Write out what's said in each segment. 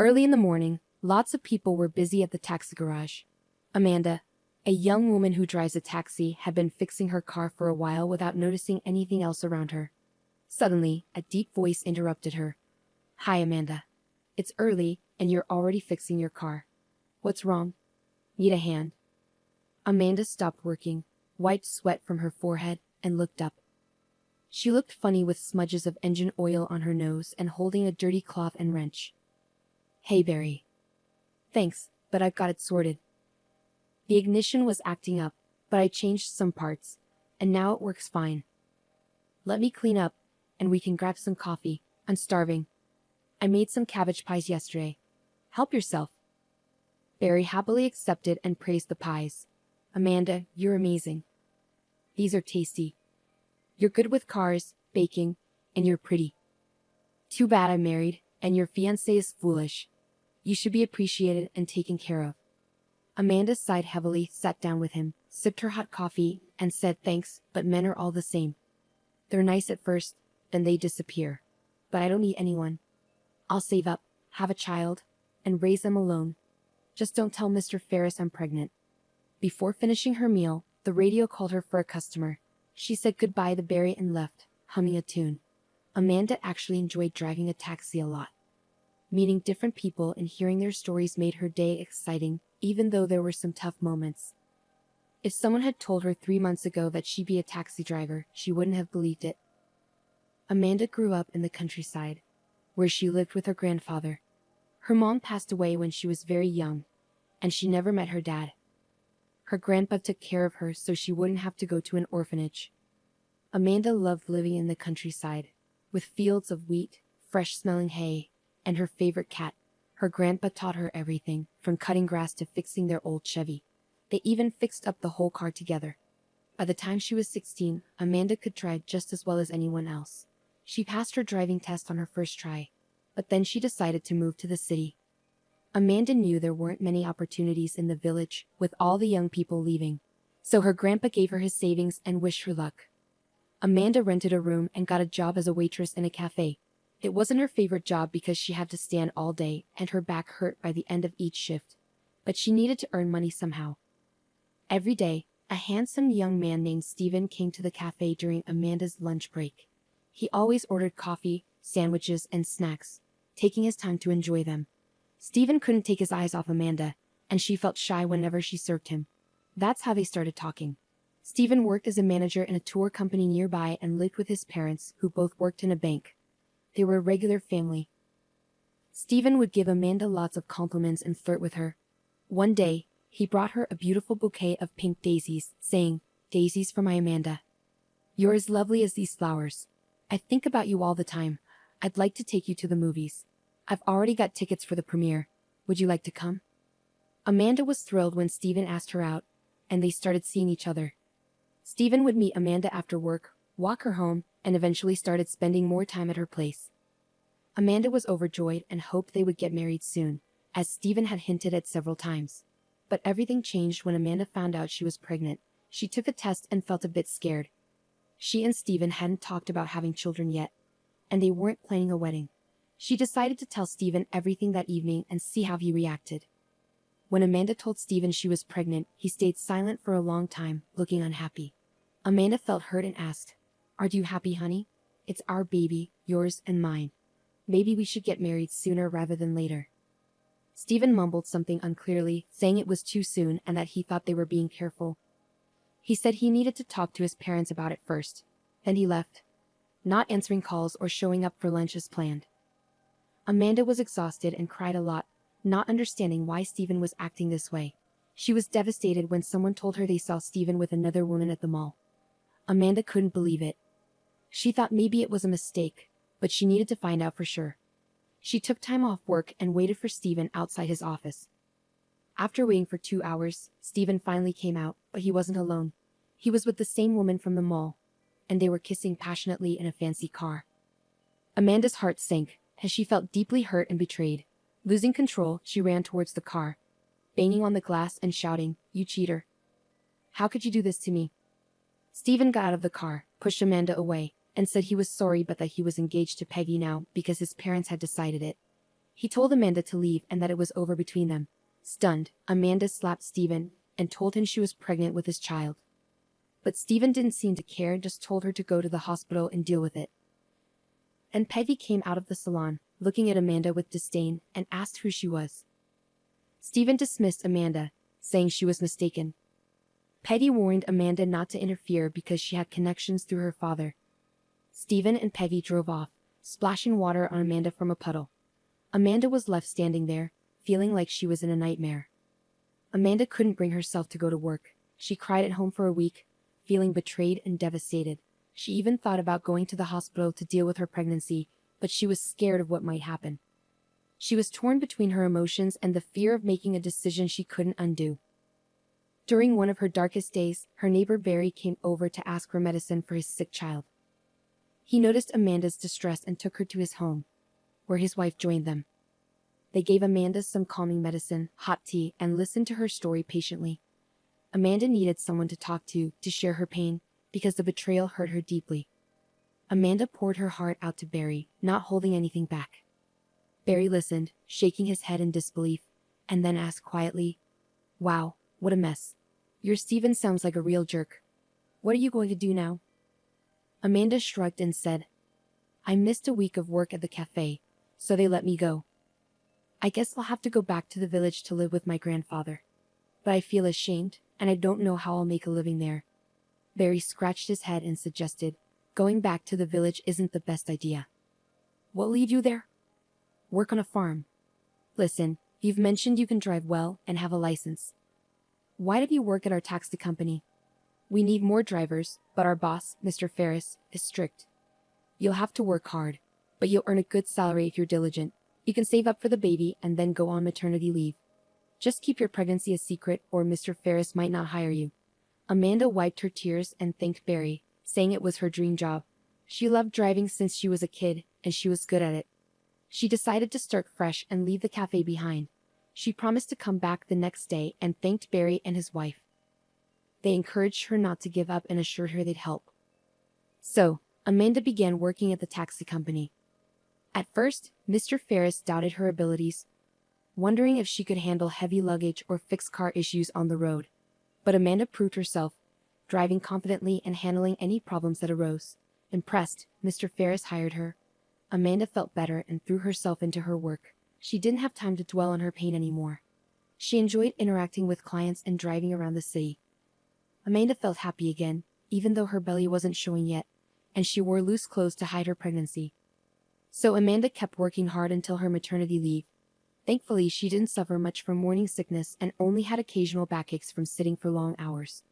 Early in the morning, lots of people were busy at the taxi garage. Amanda, a young woman who drives a taxi, had been fixing her car for a while without noticing anything else around her. Suddenly, a deep voice interrupted her. "Hi, Amanda. It's early, and you're already fixing your car. What's wrong? Need a hand?" Amanda stopped working, wiped sweat from her forehead, and looked up. She looked funny with smudges of engine oil on her nose and holding a dirty cloth and wrench. "Hey, Barry. Thanks, but I've got it sorted. The ignition was acting up, but I changed some parts, and now it works fine. Let me clean up, and we can grab some coffee. I'm starving. I made some cabbage pies yesterday. Help yourself." Barry happily accepted and praised the pies. "Amanda, you're amazing. These are tasty. You're good with cars, baking, and you're pretty. Too bad I'm married, and your fiancé is foolish. You should be appreciated and taken care of." Amanda sighed heavily, sat down with him, sipped her hot coffee, and said thanks, but men are all the same. They're nice at first, then they disappear. But I don't need anyone. I'll save up, have a child, and raise them alone. Just don't tell Mr. Ferris I'm pregnant. Before finishing her meal, the radio called her for a customer. She said goodbye to Barry and left, humming a tune. Amanda actually enjoyed driving a taxi a lot. Meeting different people and hearing their stories made her day exciting, even though there were some tough moments. If someone had told her 3 months ago that she'd be a taxi driver, she wouldn't have believed it. Amanda grew up in the countryside, where she lived with her grandfather. Her mom passed away when she was very young, and she never met her dad. Her grandpa took care of her so she wouldn't have to go to an orphanage. Amanda loved living in the countryside, with fields of wheat, fresh-smelling hay, and her favorite cat. Her grandpa taught her everything, from cutting grass to fixing their old Chevy. They even fixed up the whole car together. By the time she was 16, Amanda could drive just as well as anyone else. She passed her driving test on her first try, but then she decided to move to the city. Amanda knew there weren't many opportunities in the village, with all the young people leaving. So her grandpa gave her his savings and wished her luck. Amanda rented a room and got a job as a waitress in a cafe. It wasn't her favorite job because she had to stand all day and her back hurt by the end of each shift. But she needed to earn money somehow. Every day, a handsome young man named Steven came to the cafe during Amanda's lunch break. He always ordered coffee, sandwiches, and snacks, taking his time to enjoy them. Steven couldn't take his eyes off Amanda, and she felt shy whenever she served him. That's how they started talking. Steven worked as a manager in a tour company nearby and lived with his parents, who both worked in a bank. They were a regular family. Steven would give Amanda lots of compliments and flirt with her. One day, he brought her a beautiful bouquet of pink daisies, saying, "Daisies for my Amanda. You're as lovely as these flowers. I think about you all the time. I'd like to take you to the movies. I've already got tickets for the premiere. Would you like to come?" Amanda was thrilled when Steven asked her out, and they started seeing each other. Steven would meet Amanda after work, walk her home, and eventually started spending more time at her place. Amanda was overjoyed and hoped they would get married soon, as Steven had hinted at several times. But everything changed when Amanda found out she was pregnant. She took a test and felt a bit scared. She and Steven hadn't talked about having children yet, and they weren't planning a wedding. She decided to tell Steven everything that evening and see how he reacted. When Amanda told Steven she was pregnant, he stayed silent for a long time, looking unhappy. Amanda felt hurt and asked, "Are you happy, honey? It's our baby, yours and mine. Maybe we should get married sooner rather than later." Steven mumbled something unclearly, saying it was too soon and that he thought they were being careful. He said he needed to talk to his parents about it first. Then he left, not answering calls or showing up for lunch as planned. Amanda was exhausted and cried a lot, not understanding why Steven was acting this way. She was devastated when someone told her they saw Steven with another woman at the mall. Amanda couldn't believe it. She thought maybe it was a mistake, but she needed to find out for sure. She took time off work and waited for Steven outside his office. After waiting for 2 hours, Steven finally came out, but he wasn't alone. He was with the same woman from the mall, and they were kissing passionately in a fancy car. Amanda's heart sank, as she felt deeply hurt and betrayed. Losing control, she ran towards the car, banging on the glass and shouting, "You cheater. How could you do this to me?" Steven got out of the car, pushed Amanda away, and said he was sorry but that he was engaged to Peggy now because his parents had decided it. He told Amanda to leave and that it was over between them. Stunned, Amanda slapped Steven and told him she was pregnant with his child. But Steven didn't seem to care and just told her to go to the hospital and deal with it. And Peggy came out of the salon, looking at Amanda with disdain, and asked who she was. Steven dismissed Amanda, saying she was mistaken. Peggy warned Amanda not to interfere because she had connections through her father. Steven and Peggy drove off, splashing water on Amanda from a puddle. Amanda was left standing there, feeling like she was in a nightmare. Amanda couldn't bring herself to go to work. She cried at home for a week, feeling betrayed and devastated. She even thought about going to the hospital to deal with her pregnancy, but she was scared of what might happen. She was torn between her emotions and the fear of making a decision she couldn't undo. During one of her darkest days, her neighbor Barry came over to ask for medicine for his sick child. He noticed Amanda's distress and took her to his home, where his wife joined them. They gave Amanda some calming medicine, hot tea, and listened to her story patiently. Amanda needed someone to talk to share her pain, because the betrayal hurt her deeply. Amanda poured her heart out to Barry, not holding anything back. Barry listened, shaking his head in disbelief, and then asked quietly, "Wow, what a mess. Your Steven sounds like a real jerk. What are you going to do now?" Amanda shrugged and said, "I missed a week of work at the cafe, so they let me go. I guess I'll have to go back to the village to live with my grandfather. But I feel ashamed, and I don't know how I'll make a living there." Barry scratched his head and suggested, "Going back to the village isn't the best idea. What'll lead you there? Work on a farm. Listen, you've mentioned you can drive well and have a license. Why don't you work at our taxi company? We need more drivers, but our boss, Mr. Ferris, is strict. You'll have to work hard, but you'll earn a good salary if you're diligent. You can save up for the baby and then go on maternity leave. Just keep your pregnancy a secret or Mr. Ferris might not hire you." Amanda wiped her tears and thanked Barry, saying it was her dream job. She loved driving since she was a kid, and she was good at it. She decided to start fresh and leave the cafe behind. She promised to come back the next day and thanked Barry and his wife. They encouraged her not to give up and assured her they'd help. So, Amanda began working at the taxi company. At first, Mr. Ferris doubted her abilities, wondering if she could handle heavy luggage or fix car issues on the road. But Amanda proved herself, driving confidently and handling any problems that arose. Impressed, Mr. Ferris hired her. Amanda felt better and threw herself into her work. She didn't have time to dwell on her pain anymore. She enjoyed interacting with clients and driving around the city. Amanda felt happy again, even though her belly wasn't showing yet, and she wore loose clothes to hide her pregnancy. So Amanda kept working hard until her maternity leave. Thankfully, she didn't suffer much from morning sickness and only had occasional backaches from sitting for long hours.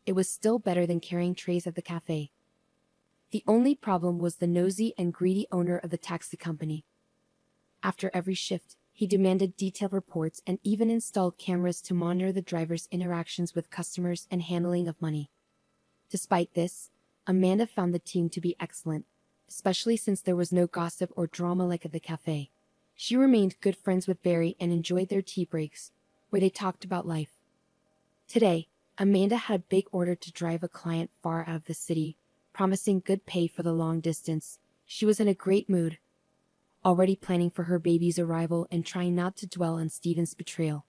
It was still better than carrying trays at the cafe. The only problem was the nosy and greedy owner of the taxi company. After every shift, he demanded detailed reports and even installed cameras to monitor the driver's interactions with customers and handling of money. Despite this, Amanda found the team to be excellent, especially since there was no gossip or drama like at the cafe. She remained good friends with Barry and enjoyed their tea breaks, where they talked about life. Today, Amanda had a big order to drive a client far out of the city, promising good pay for the long distance. She was in a great mood, already planning for her baby's arrival and trying not to dwell on Steven's betrayal.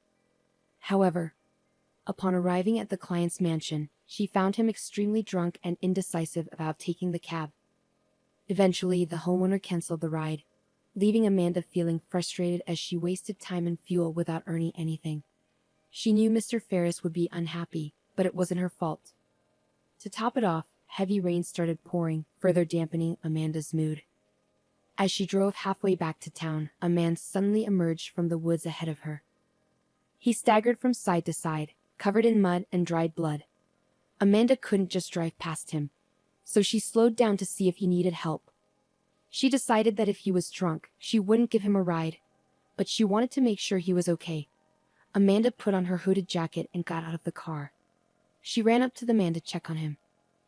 However, upon arriving at the client's mansion, she found him extremely drunk and indecisive about taking the cab. Eventually, the homeowner canceled the ride, leaving Amanda feeling frustrated as she wasted time and fuel without earning anything. She knew Mr. Ferris would be unhappy, but it wasn't her fault. To top it off, heavy rain started pouring, further dampening Amanda's mood. As she drove halfway back to town, a man suddenly emerged from the woods ahead of her. He staggered from side to side, covered in mud and dried blood. Amanda couldn't just drive past him, so she slowed down to see if he needed help. She decided that if he was drunk, she wouldn't give him a ride, but she wanted to make sure he was okay. Amanda put on her hooded jacket and got out of the car. She ran up to the man to check on him.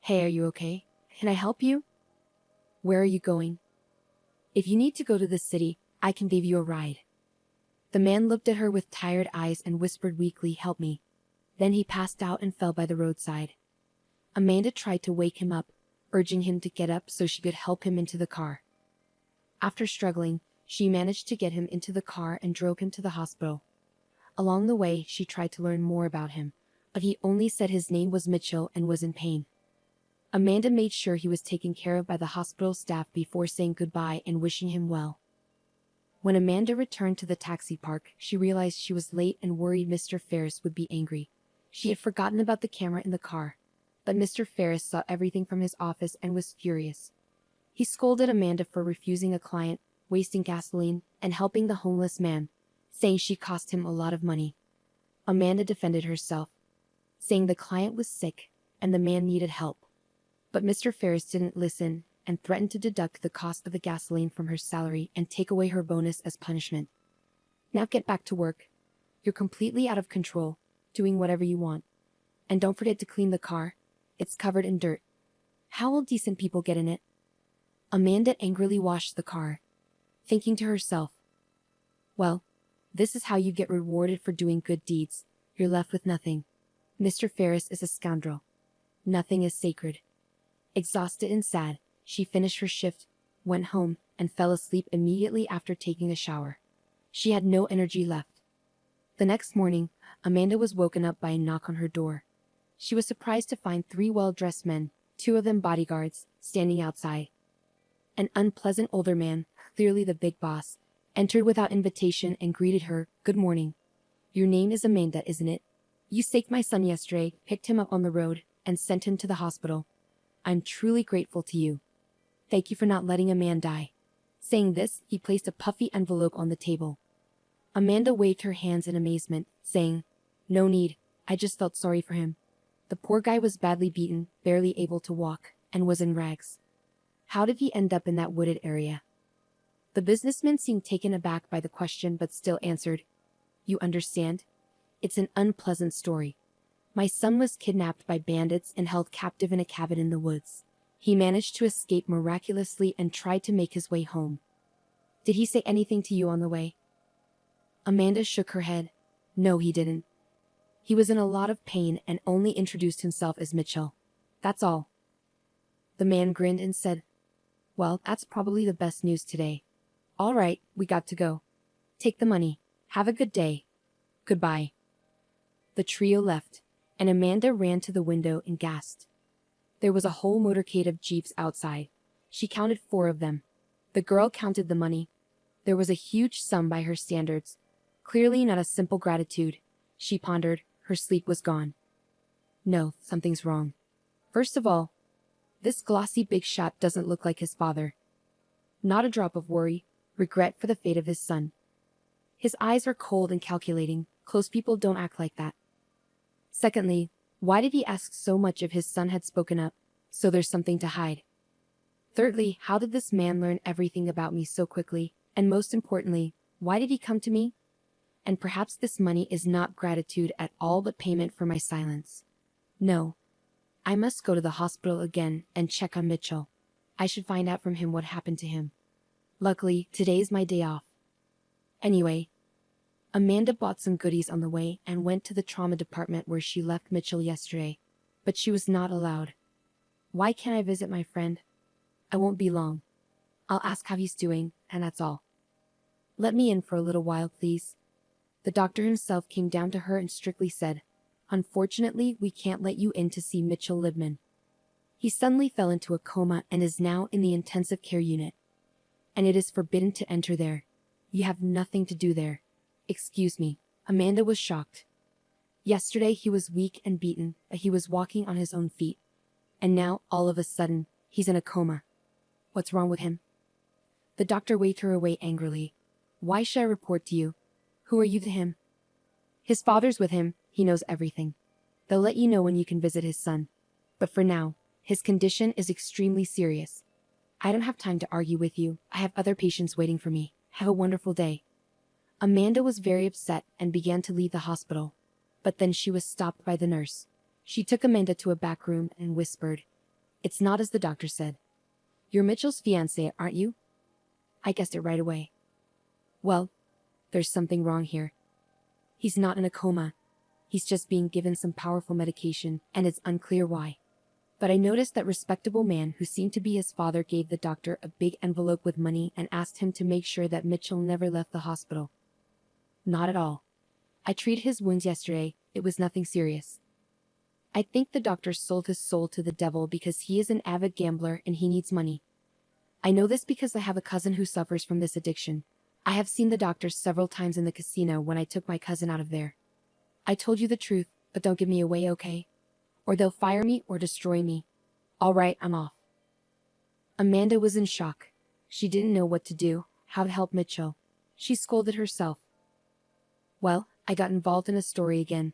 "Hey, are you okay? Can I help you? Where are you going? If you need to go to the city, I can give you a ride." The man looked at her with tired eyes and whispered weakly, "Help me." Then he passed out and fell by the roadside. Amanda tried to wake him up, urging him to get up so she could help him into the car. After struggling, She managed to get him into the car and drove him to the hospital. Along the way, she tried to learn more about him, but he only said his name was Mitchell and was in pain. Amanda made sure he was taken care of by the hospital staff before saying goodbye and wishing him well. When Amanda returned to the taxi park, she realized she was late and worried Mr. Ferris would be angry. She had forgotten about the camera in the car, but Mr. Ferris saw everything from his office and was furious. He scolded Amanda for refusing a client, wasting gasoline, and helping the homeless man, saying she cost him a lot of money. Amanda defended herself, saying the client was sick and the man needed help. But Mr. Ferris didn't listen and threatened to deduct the cost of the gasoline from her salary and take away her bonus as punishment. Now get back to work. You're completely out of control, doing whatever you want. And don't forget to clean the car. It's covered in dirt. How will decent people get in it? Amanda angrily washed the car, thinking to herself, well, this is how you get rewarded for doing good deeds. You're left with nothing. Mr. Ferris is a scoundrel. Nothing is sacred. Exhausted and sad, she finished her shift, went home, and fell asleep immediately after taking a shower. She had no energy left. The next morning, Amanda was woken up by a knock on her door. She was surprised to find 3 well-dressed men, 2 of them bodyguards, standing outside. An unpleasant older man, clearly the big boss, entered without invitation and greeted her, "Good morning. Your name is Amanda, isn't it? You saved my son yesterday, picked him up on the road, and sent him to the hospital. I'm truly grateful to you. Thank you for not letting a man die." Saying this, he placed a puffy envelope on the table. Amanda waved her hands in amazement, saying, "No need, I just felt sorry for him. The poor guy was badly beaten, barely able to walk, and was in rags. How did he end up in that wooded area?" The businessman seemed taken aback by the question but still answered, "You understand? It's an unpleasant story. My son was kidnapped by bandits and held captive in a cabin in the woods. He managed to escape miraculously and tried to make his way home. Did he say anything to you on the way?" Amanda shook her head. "No, he didn't. He was in a lot of pain and only introduced himself as Mitchell. That's all." The man grinned and said, "Well, that's probably the best news today. All right, we got to go. Take the money. Have a good day. Goodbye." The trio left, and Amanda ran to the window and gasped. There was a whole motorcade of jeeps outside. She counted 4 of them. The girl counted the money. There was a huge sum by her standards. Clearly not a simple gratitude. She pondered. Her sleep was gone. No, something's wrong. First of all, this glossy big shot doesn't look like his father. Not a drop of worry, regret for the fate of his son. His eyes are cold and calculating. Close people don't act like that. Secondly, why did he ask so much if his son had spoken up? So there's something to hide. Thirdly, how did this man learn everything about me so quickly? And most importantly, why did he come to me? And perhaps this money is not gratitude at all but payment for my silence. No. I must go to the hospital again and check on Mitchell. I should find out from him what happened to him. Luckily, today's my day off. Anyway, Amanda bought some goodies on the way and went to the trauma department where she left Mitchell yesterday. But she was not allowed. Why can't I visit my friend? I won't be long. I'll ask how he's doing, and that's all. Let me in for a little while, please. The doctor himself came down to her and strictly said, "Unfortunately, we can't let you in to see Mitchell Libman. He suddenly fell into a coma and is now in the intensive care unit. And it is forbidden to enter there. You have nothing to do there." Excuse me. Amanda was shocked. Yesterday he was weak and beaten, but he was walking on his own feet. And now, all of a sudden, he's in a coma. What's wrong with him? The doctor waved her away angrily. Why should I report to you? Who are you to him? His father's with him, he knows everything. They'll let you know when you can visit his son. But for now, his condition is extremely serious. I don't have time to argue with you. I have other patients waiting for me. Have a wonderful day. Amanda was very upset and began to leave the hospital. But then she was stopped by the nurse. She took Amanda to a back room and whispered, "It's not as the doctor said. You're Mitchell's fiancé, aren't you?" I guessed it right away. Well, there's something wrong here. He's not in a coma. He's just being given some powerful medication, and it's unclear why. But I noticed that respectable man who seemed to be his father gave the doctor a big envelope with money and asked him to make sure that Mitchell never left the hospital. Not at all. I treated his wounds yesterday, it was nothing serious. I think the doctor sold his soul to the devil because he is an avid gambler and he needs money. I know this because I have a cousin who suffers from this addiction. I have seen the doctor several times in the casino when I took my cousin out of there. I told you the truth, but don't give me away, okay? Or they'll fire me or destroy me. All right, I'm off. Amanda was in shock. She didn't know what to do, how to help Mitchell. She scolded herself. Well, I got involved in a story again.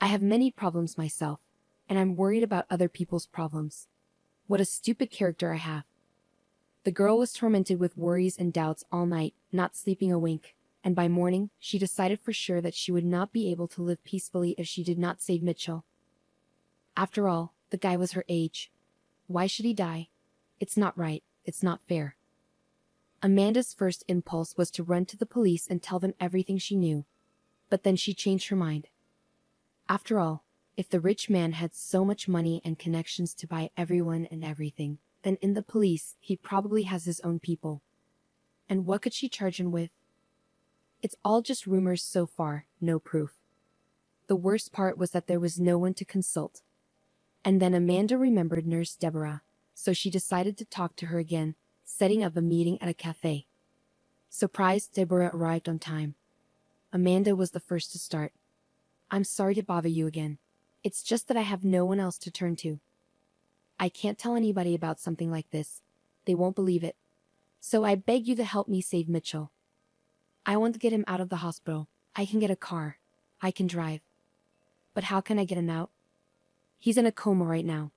I have many problems myself, and I'm worried about other people's problems. What a stupid character I have. The girl was tormented with worries and doubts all night, not sleeping a wink, and by morning, she decided for sure that she would not be able to live peacefully if she did not save Mitchell. After all, the guy was her age. Why should he die? It's not right, it's not fair. Amanda's first impulse was to run to the police and tell them everything she knew. But then she changed her mind. After all, if the rich man had so much money and connections to buy everyone and everything, then in the police, he probably has his own people. And what could she charge him with? It's all just rumors so far, no proof. The worst part was that there was no one to consult. And then Amanda remembered Nurse Deborah, so she decided to talk to her again, setting up a meeting at a cafe. Surprised, Deborah arrived on time. Amanda was the first to start. I'm sorry to bother you again. It's just that I have no one else to turn to. I can't tell anybody about something like this. They won't believe it. So I beg you to help me save Mitchell. I want to get him out of the hospital. I can get a car. I can drive. But how can I get him out? He's in a coma right now.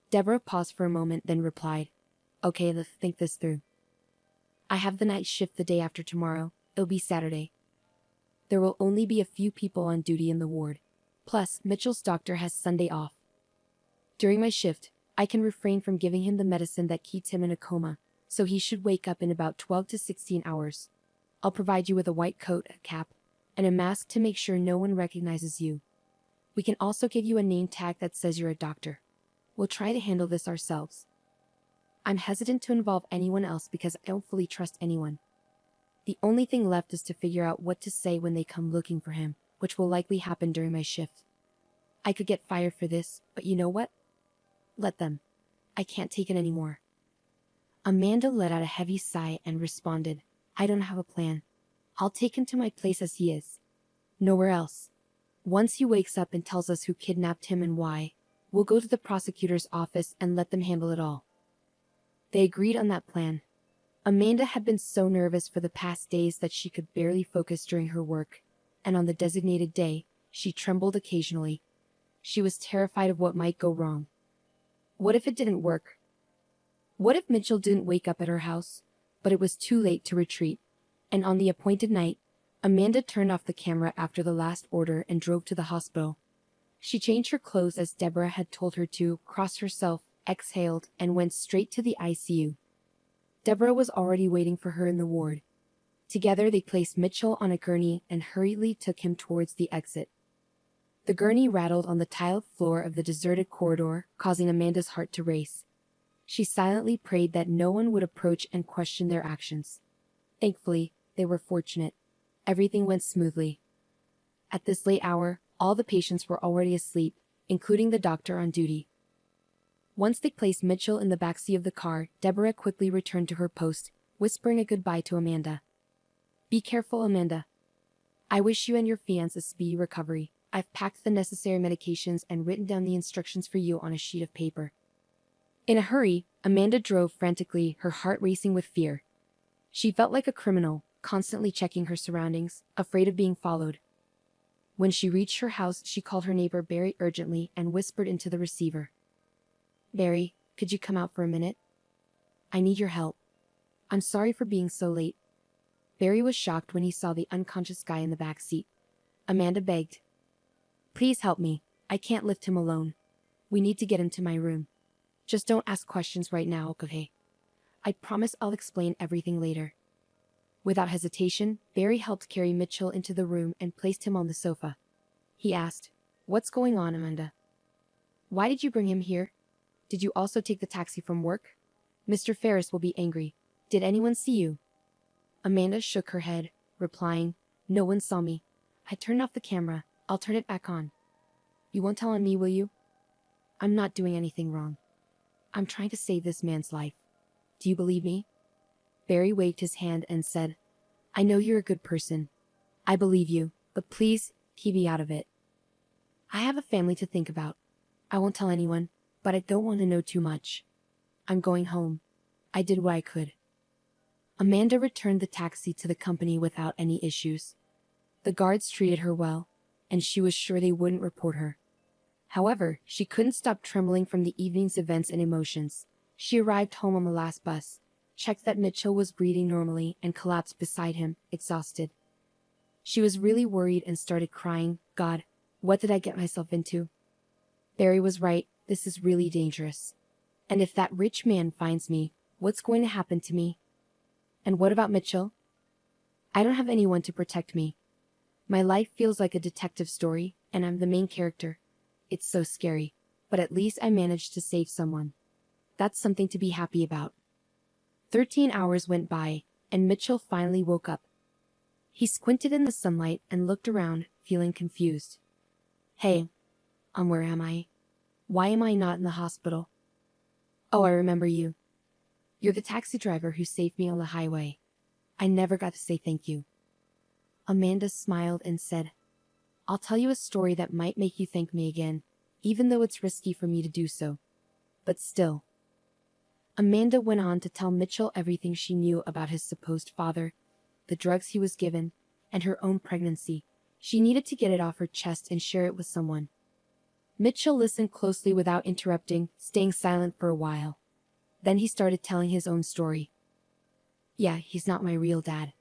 Deborah paused for a moment, then replied, Okay, let's think this through. I have the night shift the day after tomorrow. It'll be Saturday. There will only be a few people on duty in the ward. Plus, Mitchell's doctor has Sunday off. During my shift, I can refrain from giving him the medicine that keeps him in a coma, so he should wake up in about 12 to 16 hours. I'll provide you with a white coat, a cap, and a mask to make sure no one recognizes you. We can also give you a name tag that says you're a doctor. We'll try to handle this ourselves. I'm hesitant to involve anyone else because I don't fully trust anyone. The only thing left is to figure out what to say when they come looking for him, which will likely happen during my shift. I could get fired for this, but you know what? Let them. I can't take it anymore. Amanda let out a heavy sigh and responded, I don't have a plan. I'll take him to my place as he is. Nowhere else. Once he wakes up and tells us who kidnapped him and why, we'll go to the prosecutor's office and let them handle it all. They agreed on that plan. Amanda had been so nervous for the past days that she could barely focus during her work, and on the designated day, she trembled occasionally. She was terrified of what might go wrong. What if it didn't work? What if Mitchell didn't wake up at her house, but it was too late to retreat, and on the appointed night, Amanda turned off the camera after the last order and drove to the hospital. She changed her clothes as Deborah had told her to, crossed herself, exhaled, and went straight to the ICU. Deborah was already waiting for her in the ward. Together they placed Mitchell on a gurney and hurriedly took him towards the exit. The gurney rattled on the tiled floor of the deserted corridor, causing Amanda's heart to race. She silently prayed that no one would approach and question their actions. Thankfully, they were fortunate. Everything went smoothly. At this late hour, all the patients were already asleep, including the doctor on duty. Once they placed Mitchell in the backseat of the car, Deborah quickly returned to her post, whispering a goodbye to Amanda. Be careful, Amanda. I wish you and your fiancé a speedy recovery. I've packed the necessary medications and written down the instructions for you on a sheet of paper. In a hurry, Amanda drove frantically, her heart racing with fear. She felt like a criminal, constantly checking her surroundings, afraid of being followed. When she reached her house, she called her neighbor Barry urgently and whispered into the receiver. Barry, could you come out for a minute? I need your help. I'm sorry for being so late. Barry was shocked when he saw the unconscious guy in the back seat. Amanda begged. Please help me. I can't lift him alone. We need to get him to my room. Just don't ask questions right now, okay? I promise I'll explain everything later. Without hesitation, Barry helped carry Mitchell into the room and placed him on the sofa. He asked, What's going on, Amanda? Why did you bring him here? Did you also take the taxi from work? Mr. Ferris will be angry. Did anyone see you? Amanda shook her head, replying, No one saw me. I turned off the camera. I'll turn it back on. You won't tell on me, will you? I'm not doing anything wrong. I'm trying to save this man's life. Do you believe me? Barry waved his hand and said, I know you're a good person. I believe you, but please, keep me out of it. I have a family to think about. I won't tell anyone, but I don't want to know too much. I'm going home. I did what I could. Amanda returned the taxi to the company without any issues. The guards treated her well, and she was sure they wouldn't report her. However, she couldn't stop trembling from the evening's events and emotions. She arrived home on the last bus, checked that Mitchell was breathing normally, and collapsed beside him, exhausted. She was really worried and started crying. God, what did I get myself into? Barry was right, this is really dangerous. And if that rich man finds me, what's going to happen to me? And what about Mitchell? I don't have anyone to protect me. My life feels like a detective story, and I'm the main character. It's so scary, but at least I managed to save someone. That's something to be happy about. 13 hours went by, and Mitchell finally woke up. He squinted in the sunlight and looked around, feeling confused. Hey, where am I? Why am I not in the hospital? Oh, I remember you. You're the taxi driver who saved me on the highway. I never got to say thank you. Amanda smiled and said, I'll tell you a story that might make you thank me again, even though it's risky for me to do so. But still. Amanda went on to tell Mitchell everything she knew about his supposed father, the drugs he was given, and her own pregnancy. She needed to get it off her chest and share it with someone. Mitchell listened closely without interrupting, staying silent for a while. Then he started telling his own story. Yeah, he's not my real dad.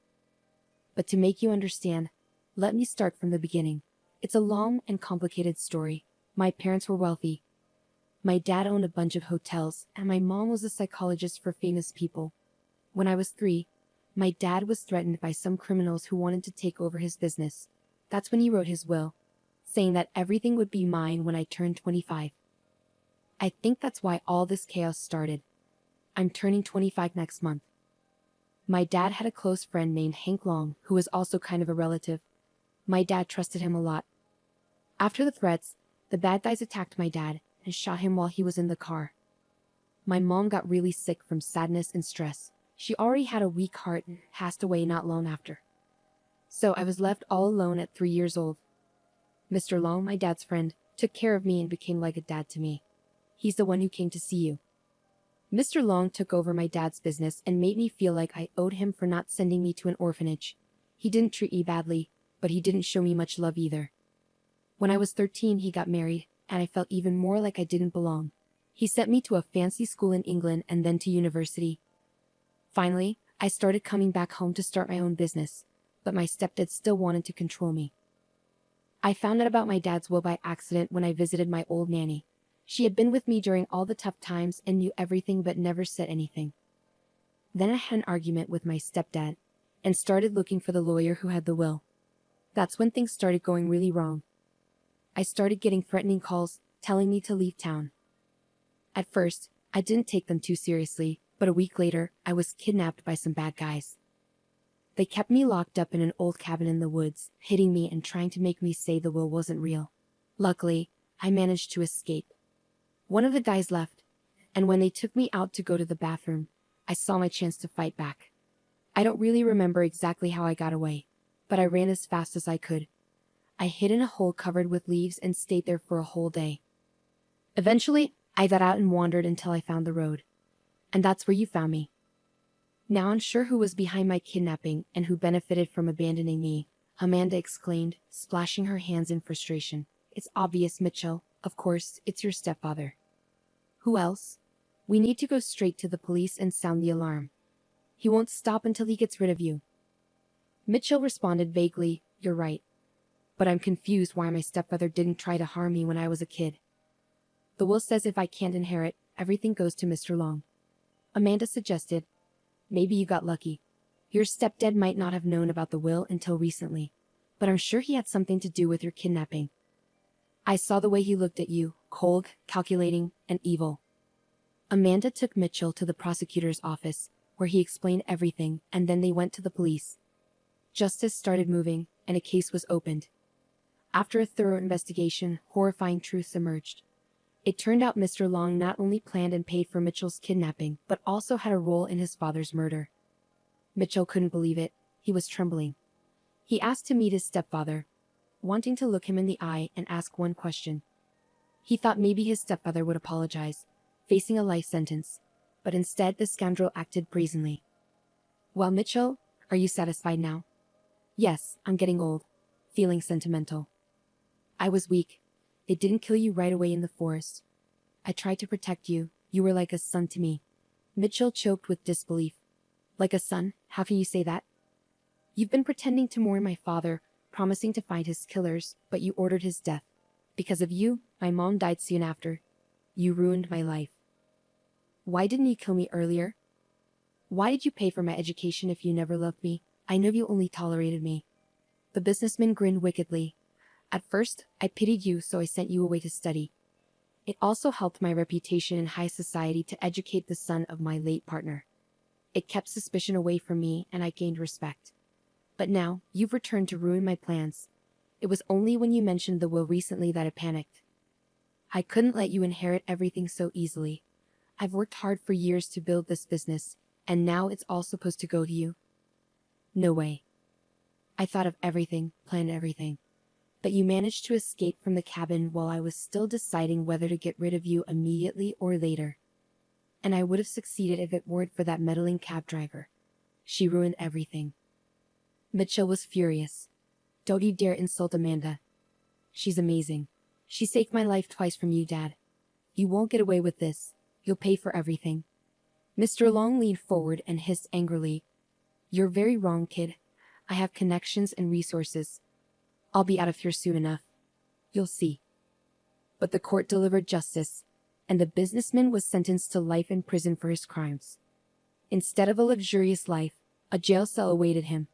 But to make you understand, let me start from the beginning. It's a long and complicated story. My parents were wealthy. My dad owned a bunch of hotels, and my mom was a psychologist for famous people. When I was 3, my dad was threatened by some criminals who wanted to take over his business. That's when he wrote his will, saying that everything would be mine when I turned 25. I think that's why all this chaos started. I'm turning 25 next month. My dad had a close friend named Hank Long, who was also kind of a relative. My dad trusted him a lot. After the threats, the bad guys attacked my dad and shot him while he was in the car. My mom got really sick from sadness and stress. She already had a weak heart and passed away not long after. So I was left all alone at 3 years old. Mr. Long, my dad's friend, took care of me and became like a dad to me. He's the one who came to see you. Mr. Long took over my dad's business and made me feel like I owed him for not sending me to an orphanage. He didn't treat me badly, but he didn't show me much love either. When I was 13, he got married, and I felt even more like I didn't belong. He sent me to a fancy school in England and then to university. Finally, I started coming back home to start my own business, but my stepdad still wanted to control me. I found out about my dad's will by accident when I visited my old nanny. She had been with me during all the tough times and knew everything but never said anything. Then I had an argument with my stepdad, and started looking for the lawyer who had the will. That's when things started going really wrong. I started getting threatening calls, telling me to leave town. At first, I didn't take them too seriously, but a week later, I was kidnapped by some bad guys. They kept me locked up in an old cabin in the woods, hitting me and trying to make me say the will wasn't real. Luckily, I managed to escape. One of the guys left, and when they took me out to go to the bathroom, I saw my chance to fight back. I don't really remember exactly how I got away, but I ran as fast as I could. I hid in a hole covered with leaves and stayed there for a whole day. Eventually, I got out and wandered until I found the road. And that's where you found me. Now unsure who was behind my kidnapping and who benefited from abandoning me, Amanda exclaimed, splashing her hands in frustration. It's obvious, Mitchell. Of course, it's your stepfather. Who else? We need to go straight to the police and sound the alarm. He won't stop until he gets rid of you. Mitchell responded vaguely, You're right. But I'm confused why my stepfather didn't try to harm me when I was a kid. The will says if I can't inherit, everything goes to Mr. Long. Amanda suggested, Maybe you got lucky. Your stepdad might not have known about the will until recently, but I'm sure he had something to do with your kidnapping. I saw the way he looked at you, cold, calculating, and evil. Amanda took Mitchell to the prosecutor's office, where he explained everything, and then they went to the police. Justice started moving, and a case was opened. After a thorough investigation, horrifying truths emerged. It turned out Mr. Long not only planned and paid for Mitchell's kidnapping, but also had a role in his father's murder. Mitchell couldn't believe it. He was trembling. He asked to meet his stepfather, wanting to look him in the eye and ask one question. He thought maybe his stepfather would apologize, facing a life sentence, but instead the scoundrel acted brazenly. "Well, Mitchell, are you satisfied now?" "Yes, I'm getting old. Feeling sentimental." "I was weak. It didn't kill you right away in the forest. I tried to protect you. You were like a son to me." Mitchell choked with disbelief. "Like a son? How can you say that?" "You've been pretending to mourn my father, promising to find his killers, but you ordered his death. Because of you, my mom died soon after. You ruined my life." "Why didn't you kill me earlier? Why did you pay for my education if you never loved me? I know you only tolerated me." The businessman grinned wickedly. "At first, I pitied you, so I sent you away to study. It also helped my reputation in high society to educate the son of my late partner. It kept suspicion away from me, and I gained respect. But now, you've returned to ruin my plans. It was only when you mentioned the will recently that I panicked. I couldn't let you inherit everything so easily. I've worked hard for years to build this business, and now it's all supposed to go to you. No way. I thought of everything, planned everything. But you managed to escape from the cabin while I was still deciding whether to get rid of you immediately or later. And I would have succeeded if it weren't for that meddling cab driver. She ruined everything." Mitchell was furious. "Don't you dare insult Amanda. She's amazing. She saved my life twice from you, Dad. You won't get away with this. You'll pay for everything." Mr. Long leaned forward and hissed angrily. "You're very wrong, kid. I have connections and resources. I'll be out of here soon enough. You'll see." But the court delivered justice, and the businessman was sentenced to life in prison for his crimes. Instead of a luxurious life, a jail cell awaited him.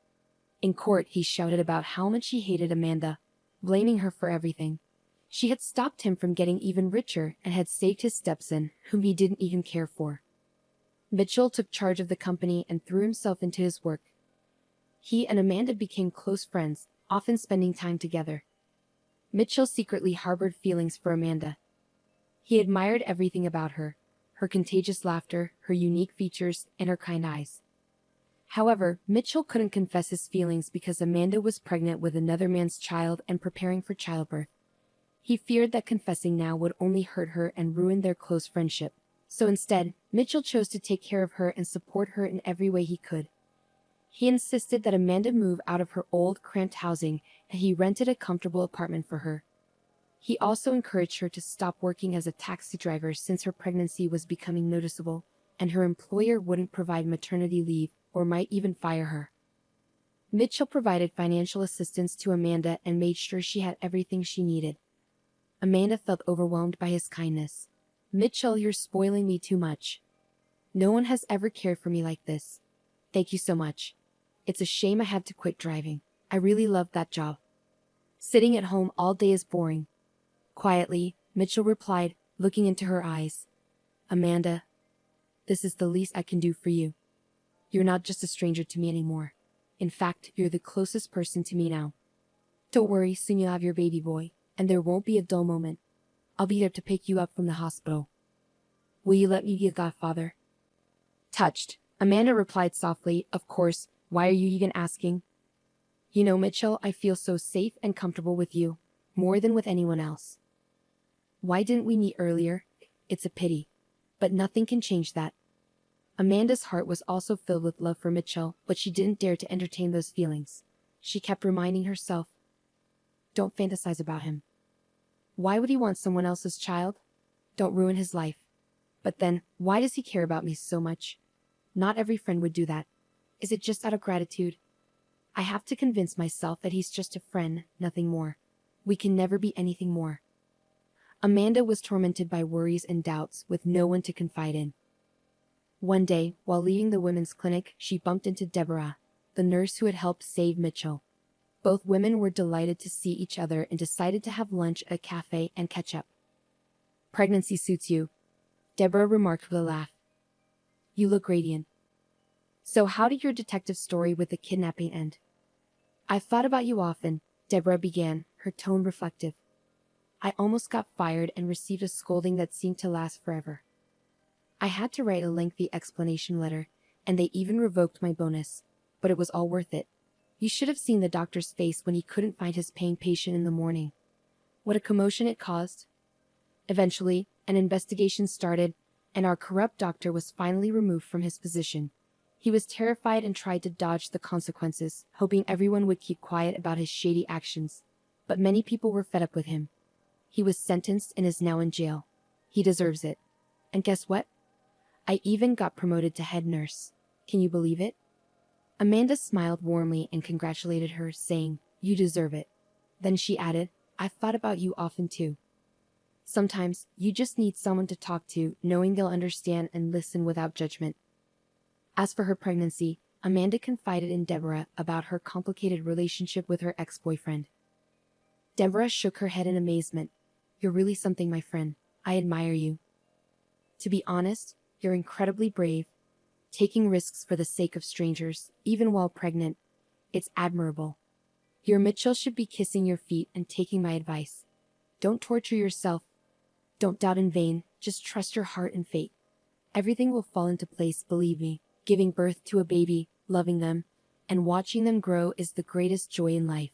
In court, he shouted about how much he hated Amanda, blaming her for everything. She had stopped him from getting even richer and had saved his stepson, whom he didn't even care for. Mitchell took charge of the company and threw himself into his work. He and Amanda became close friends, often spending time together. Mitchell secretly harbored feelings for Amanda. He admired everything about her: her contagious laughter, her unique features, and her kind eyes. However, Mitchell couldn't confess his feelings because Amanda was pregnant with another man's child and preparing for childbirth. He feared that confessing now would only hurt her and ruin their close friendship. So instead, Mitchell chose to take care of her and support her in every way he could. He insisted that Amanda move out of her old, cramped housing, and he rented a comfortable apartment for her. He also encouraged her to stop working as a taxi driver since her pregnancy was becoming noticeable, and her employer wouldn't provide maternity leave or might even fire her. Mitchell provided financial assistance to Amanda and made sure she had everything she needed. Amanda felt overwhelmed by his kindness. "Mitchell, you're spoiling me too much. No one has ever cared for me like this. Thank you so much. It's a shame I had to quit driving. I really loved that job. Sitting at home all day is boring." Quietly, Mitchell replied, looking into her eyes. "Amanda, this is the least I can do for you. You're not just a stranger to me anymore. In fact, you're the closest person to me now. Don't worry, soon you'll have your baby boy, and there won't be a dull moment. I'll be there to pick you up from the hospital. Will you let me be a godfather?" Touched, Amanda replied softly, "Of course, why are you even asking? You know, Mitchell, I feel so safe and comfortable with you, more than with anyone else. Why didn't we meet earlier? It's a pity. But nothing can change that." Amanda's heart was also filled with love for Mitchell, but she didn't dare to entertain those feelings. She kept reminding herself, "Don't fantasize about him. Why would he want someone else's child? Don't ruin his life. But then, why does he care about me so much? Not every friend would do that. Is it just out of gratitude? I have to convince myself that he's just a friend, nothing more. We can never be anything more." Amanda was tormented by worries and doubts, with no one to confide in. One day, while leaving the women's clinic, she bumped into Deborah, the nurse who had helped save Mitchell. Both women were delighted to see each other and decided to have lunch at a cafe and catch up. "Pregnancy suits you. Deborah remarked with a laugh. You look radiant. So how did your detective story with the kidnapping end? I've thought about you often, Deborah began, her tone reflective. I almost got fired and received a scolding that seemed to last forever. I had to write a lengthy explanation letter, and they even revoked my bonus, but it was all worth it. You should have seen the doctor's face when he couldn't find his paying patient in the morning. What a commotion it caused. Eventually, an investigation started, and our corrupt doctor was finally removed from his position. He was terrified and tried to dodge the consequences, hoping everyone would keep quiet about his shady actions. But many people were fed up with him. He was sentenced and is now in jail. He deserves it. And guess what? I even got promoted to head nurse. Can you believe it? Amanda smiled warmly and congratulated her, saying, You deserve it. Then she added, I've thought about you often too. Sometimes, you just need someone to talk to, knowing they'll understand and listen without judgment. As for her pregnancy, Amanda confided in Deborah about her complicated relationship with her ex-boyfriend. Deborah shook her head in amazement. You're really something, my friend. I admire you. To be honest, you're incredibly brave. Taking risks for the sake of strangers, even while pregnant, it's admirable. Your Mitchell should be kissing your feet and taking my advice. Don't torture yourself. Don't doubt in vain, just trust your heart and fate. Everything will fall into place, believe me. Giving birth to a baby, loving them, and watching them grow is the greatest joy in life.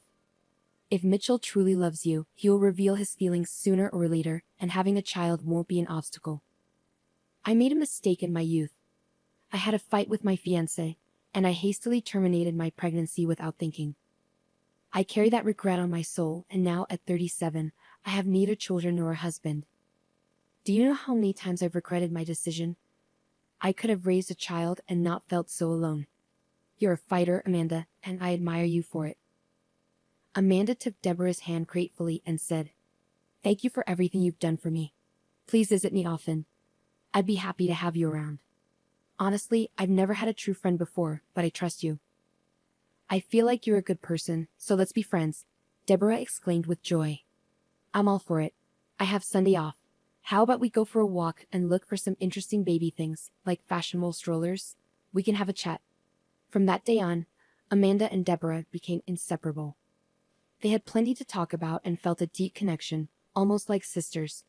If Mitchell truly loves you, he will reveal his feelings sooner or later, and having a child won't be an obstacle. I made a mistake in my youth. I had a fight with my fiancé, and I hastily terminated my pregnancy without thinking. I carry that regret on my soul, and now at 37, I have neither children nor a husband. Do you know how many times I've regretted my decision? I could have raised a child and not felt so alone. You're a fighter, Amanda, and I admire you for it. Amanda took Deborah's hand gratefully and said, Thank you for everything you've done for me. Please visit me often. I'd be happy to have you around. Honestly, I've never had a true friend before, but I trust you. I feel like you're a good person, so let's be friends, Deborah exclaimed with joy. I'm all for it. I have Sunday off. How about we go for a walk and look for some interesting baby things, like fashionable strollers? We can have a chat. From that day on, Amanda and Deborah became inseparable. They had plenty to talk about and felt a deep connection, almost like sisters.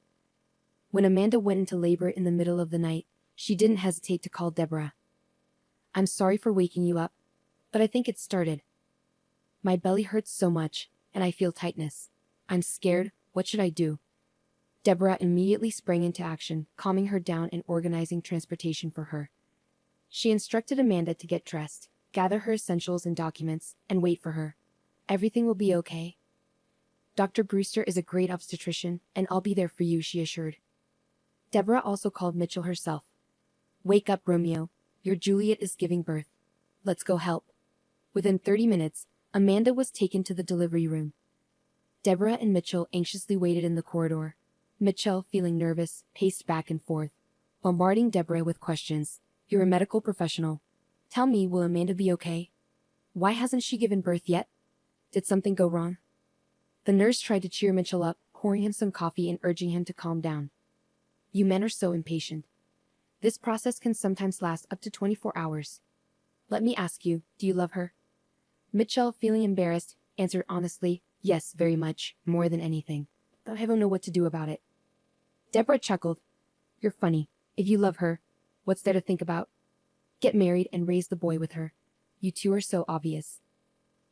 When Amanda went into labor in the middle of the night, she didn't hesitate to call Deborah. I'm sorry for waking you up, but I think it started. My belly hurts so much, and I feel tightness. I'm scared. What should I do? Deborah immediately sprang into action, calming her down and organizing transportation for her. She instructed Amanda to get dressed, gather her essentials and documents, and wait for her. Everything will be okay. Dr. Brewster is a great obstetrician, and I'll be there for you, she assured. Deborah also called Mitchell herself. Wake up, Romeo. Your Juliet is giving birth. Let's go help. Within 30 minutes, Amanda was taken to the delivery room. Deborah and Mitchell anxiously waited in the corridor. Mitchell, feeling nervous, paced back and forth, bombarding Deborah with questions. You're a medical professional. Tell me, will Amanda be okay? Why hasn't she given birth yet? Did something go wrong? The nurse tried to cheer Mitchell up, pouring him some coffee and urging him to calm down. You men are so impatient. This process can sometimes last up to 24 hours. Let me ask you, do you love her? Mitchell, feeling embarrassed, answered honestly, yes, very much, more than anything. Though I don't know what to do about it. Deborah chuckled. You're funny. If you love her, what's there to think about? Get married and raise the boy with her. You two are so obvious.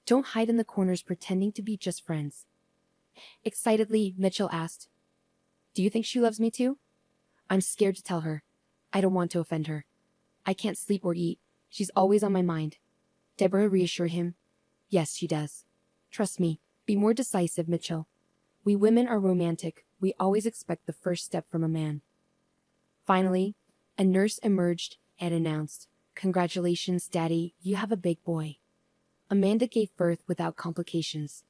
Don't hide in the corners pretending to be just friends. Excitedly, Mitchell asked, Do you think she loves me too? I'm scared to tell her. I don't want to offend her. I can't sleep or eat. She's always on my mind. Deborah reassured him. Yes, she does. Trust me. Be more decisive, Mitchell. We women are romantic. We always expect the first step from a man. Finally, a nurse emerged and announced, Congratulations, Daddy, you have a big boy. Amanda gave birth without complications.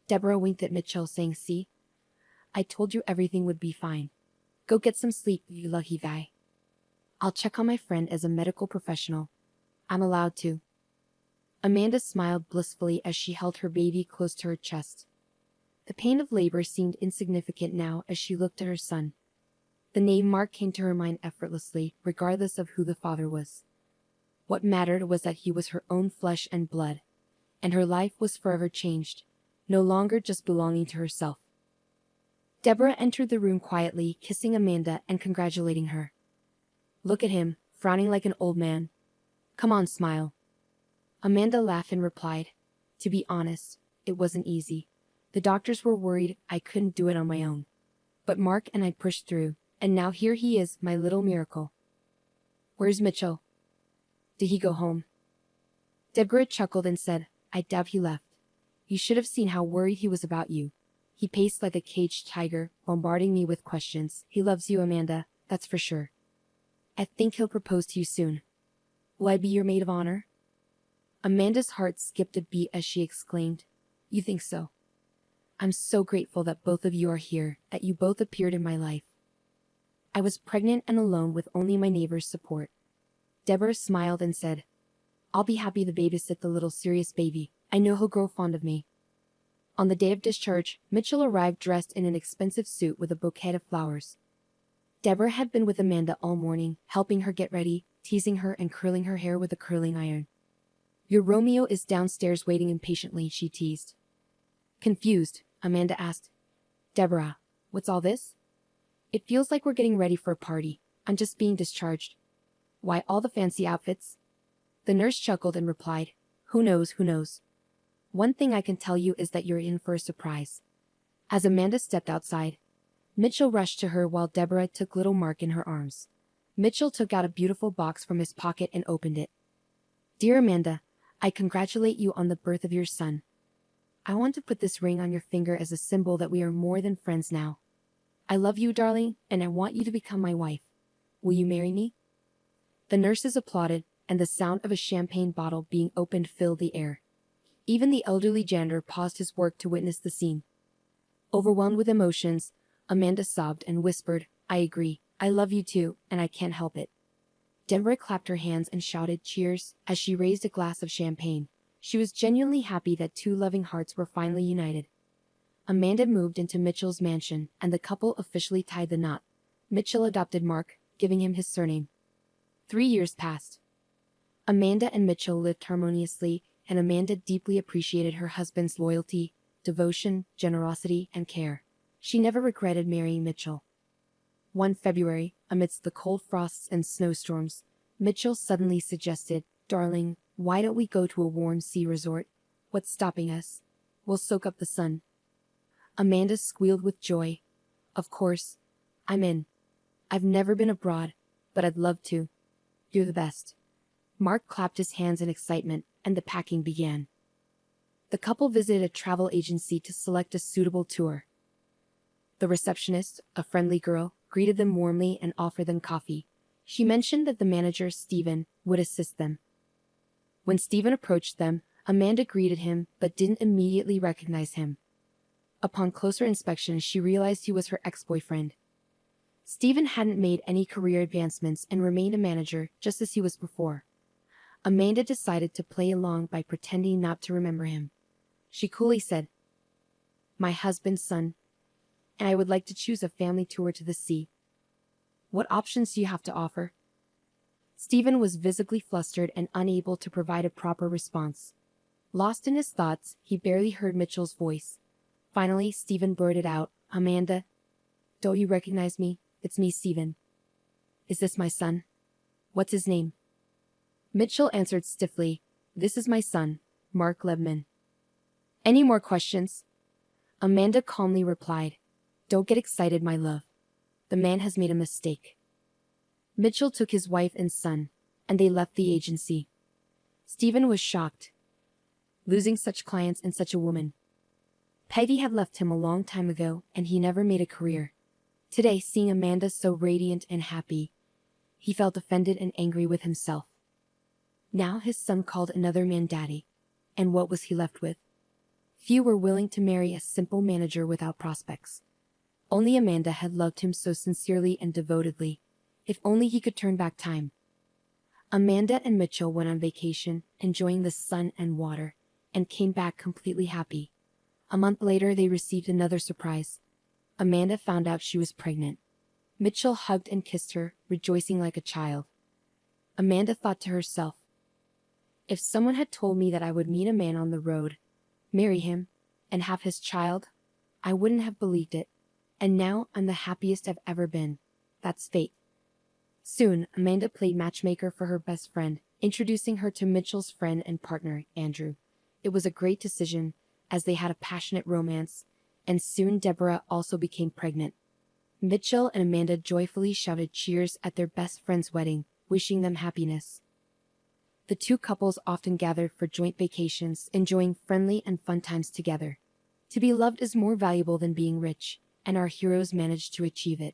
Deborah winked at Mitchell, saying, See? I told you everything would be fine. Go get some sleep, you lucky guy. I'll check on my friend as a medical professional. I'm allowed to. Amanda smiled blissfully as she held her baby close to her chest. The pain of labor seemed insignificant now as she looked at her son. The name Mark came to her mind effortlessly, regardless of who the father was. What mattered was that he was her own flesh and blood, and her life was forever changed, no longer just belonging to herself. Deborah entered the room quietly, kissing Amanda and congratulating her. "Look at him, frowning like an old man. Come on, smile." Amanda laughed and replied, "To be honest, it wasn't easy. The doctors were worried I couldn't do it on my own. But Mark and I pushed through, and now here he is, my little miracle." "Where's Mitchell? Did he go home?" Deborah chuckled and said, "I doubt he left. You should have seen how worried he was about you. He paced like a caged tiger, bombarding me with questions. He loves you, Amanda, that's for sure. I think he'll propose to you soon. Will I be your maid of honor?" Amanda's heart skipped a beat as she exclaimed, "You think so? I'm so grateful that both of you are here, that you both appeared in my life. I was pregnant and alone with only my neighbor's support." Deborah smiled and said, "I'll be happy to babysit the little serious baby. I know he'll grow fond of me." On the day of discharge, Mitchell arrived dressed in an expensive suit with a bouquet of flowers. Deborah had been with Amanda all morning, helping her get ready, teasing her and curling her hair with a curling iron. "Your Romeo is downstairs waiting impatiently," she teased. Confused, Amanda asked, "Deborah, what's all this? It feels like we're getting ready for a party. I'm just being discharged. Why all the fancy outfits?" The nurse chuckled and replied, "Who knows, who knows? One thing I can tell you is that you're in for a surprise." As Amanda stepped outside, Mitchell rushed to her while Deborah took little Mark in her arms. Mitchell took out a beautiful box from his pocket and opened it. "Dear Amanda, I congratulate you on the birth of your son. I want to put this ring on your finger as a symbol that we are more than friends now. I love you, darling, and I want you to become my wife. Will you marry me?" The nurses applauded, and the sound of a champagne bottle being opened filled the air. Even the elderly janitor paused his work to witness the scene. Overwhelmed with emotions, Amanda sobbed and whispered, "I agree, I love you too, and I can't help it." Deborah clapped her hands and shouted cheers as she raised a glass of champagne. She was genuinely happy that two loving hearts were finally united. Amanda moved into Mitchell's mansion, and the couple officially tied the knot. Mitchell adopted Mark, giving him his surname. 3 years passed. Amanda and Mitchell lived harmoniously, and Amanda deeply appreciated her husband's loyalty, devotion, generosity, and care. She never regretted marrying Mitchell. One February, amidst the cold frosts and snowstorms, Mitchell suddenly suggested, "Darling, why don't we go to a warm sea resort? What's stopping us? We'll soak up the sun." Amanda squealed with joy. "Of course, I'm in. I've never been abroad, but I'd love to. You're the best." Mark clapped his hands in excitement, and the packing began. The couple visited a travel agency to select a suitable tour. The receptionist, a friendly girl, greeted them warmly and offered them coffee. She mentioned that the manager, Stephen, would assist them. When Stephen approached them, Amanda greeted him but didn't immediately recognize him. Upon closer inspection, she realized he was her ex-boyfriend. Stephen hadn't made any career advancements and remained a manager just as he was before. Amanda decided to play along by pretending not to remember him. She coolly said, "My husband's son, and I would like to choose a family tour to the sea. What options do you have to offer?" Stephen was visibly flustered and unable to provide a proper response. Lost in his thoughts, he barely heard Mitchell's voice. Finally, Stephen blurted out, "Amanda, don't you recognize me? It's me, Stephen. Is this my son? What's his name?" Mitchell answered stiffly, "This is my son, Mark Lebman." "Any more questions?" Amanda calmly replied, "Don't get excited, my love. The man has made a mistake." Mitchell took his wife and son, and they left the agency. Stephen was shocked. Losing such clients and such a woman. Peggy had left him a long time ago, and he never made a career. Today, seeing Amanda so radiant and happy, he felt offended and angry with himself. Now his son called another man daddy, and what was he left with? Few were willing to marry a simple manager without prospects. Only Amanda had loved him so sincerely and devotedly. If only he could turn back time. Amanda and Mitchell went on vacation, enjoying the sun and water, and came back completely happy. A month later, they received another surprise. Amanda found out she was pregnant. Mitchell hugged and kissed her, rejoicing like a child. Amanda thought to herself, if someone had told me that I would meet a man on the road, marry him, and have his child, I wouldn't have believed it. And now I'm the happiest I've ever been. That's fate. Soon, Amanda played matchmaker for her best friend, introducing her to Mitchell's friend and partner, Andrew. It was a great decision, as they had a passionate romance, and soon Deborah also became pregnant. Mitchell and Amanda joyfully shouted cheers at their best friend's wedding, wishing them happiness. The two couples often gathered for joint vacations, enjoying friendly and fun times together. To be loved is more valuable than being rich, and our heroes managed to achieve it.